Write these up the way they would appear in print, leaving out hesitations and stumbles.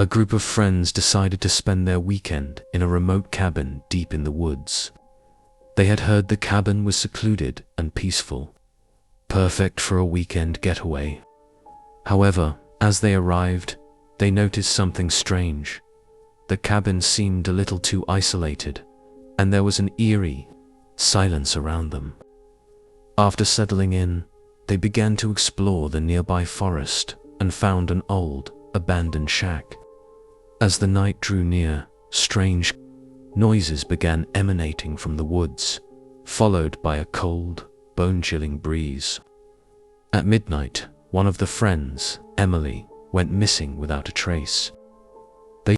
A group of friends decided to spend their weekend in a remote cabin deep in the woods. They had heard the cabin was secluded and peaceful, perfect for a weekend getaway. However, as they arrived, they noticed something strange. The cabin seemed a little too isolated, and there was an eerie silence around them. After settling in, they began to explore the nearby forest and found an old, abandoned shack. As the night drew near, strange noises began emanating from the woods, followed by a cold, bone-chilling breeze. At midnight, one of the friends, Emily, went missing without a trace. They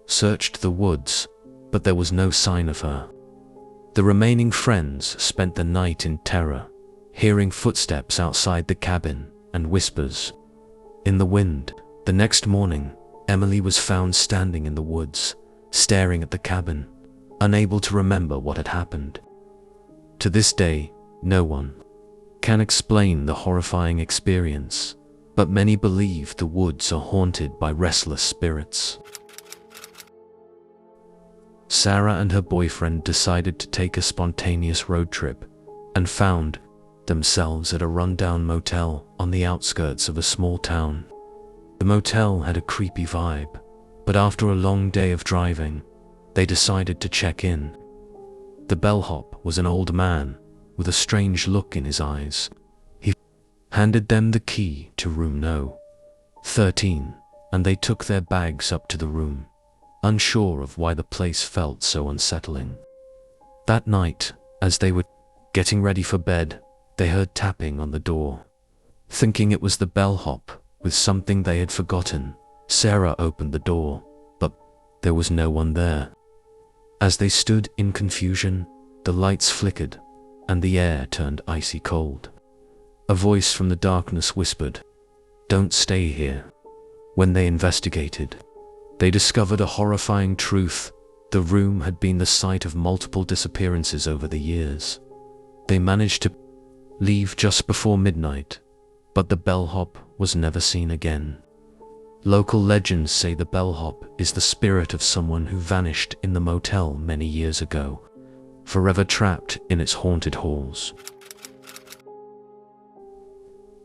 searched the woods, but there was no sign of her. The remaining friends spent the night in terror, hearing footsteps outside the cabin and whispers in the wind. The next morning, Emily was found standing in the woods, staring at the cabin, unable to remember what had happened. To this day, no one can explain the horrifying experience, but many believe the woods are haunted by restless spirits. Sarah and her boyfriend decided to take a spontaneous road trip and found themselves at a rundown motel on the outskirts of a small town. The motel had a creepy vibe, but after a long day of driving, they decided to check in. The bellhop was an old man with a strange look in his eyes. He handed them the key to room No. 13, and they took their bags up to the room, unsure of why the place felt so unsettling. That night, as they were getting ready for bed, they heard tapping on the door. Thinking it was the bellhop with something they had forgotten, Sarah opened the door, but there was no one there. As they stood in confusion, the lights flickered and the air turned icy cold. A voice from the darkness whispered, "Don't stay here." When they investigated, they discovered a horrifying truth. The room had been the site of multiple disappearances over the years. They managed to leave just before midnight, but the bellhop was never seen again. Local legends say the bellhop is the spirit of someone who vanished in the motel many years ago, forever trapped in its haunted halls.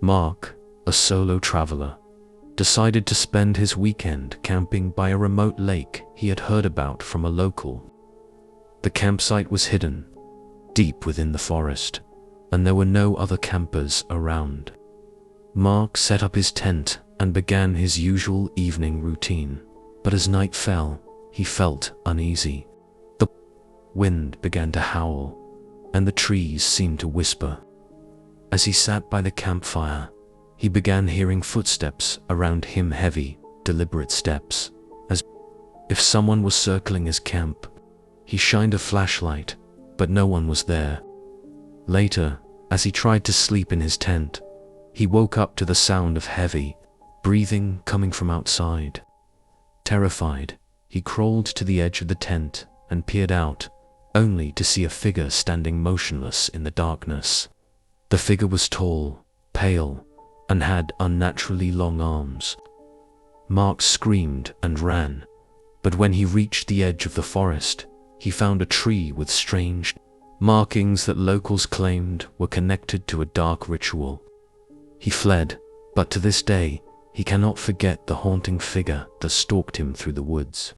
Mark, a solo traveler, decided to spend his weekend camping by a remote lake he had heard about from a local. The campsite was hidden, deep within the forest, and there were no other campers around. Mark set up his tent and began his usual evening routine, but as night fell, he felt uneasy. The wind began to howl, and the trees seemed to whisper. As he sat by the campfire, he began hearing footsteps around him, heavy, deliberate steps, as if someone was circling his camp. He shined a flashlight, but no one was there. Later, as he tried to sleep in his tent, he woke up to the sound of heavy breathing coming from outside. Terrified, he crawled to the edge of the tent and peered out, only to see a figure standing motionless in the darkness. The figure was tall, pale, and had unnaturally long arms. Mark screamed and ran, but when he reached the edge of the forest, he found a tree with strange markings that locals claimed were connected to a dark ritual. He fled, but to this day, he cannot forget the haunting figure that stalked him through the woods.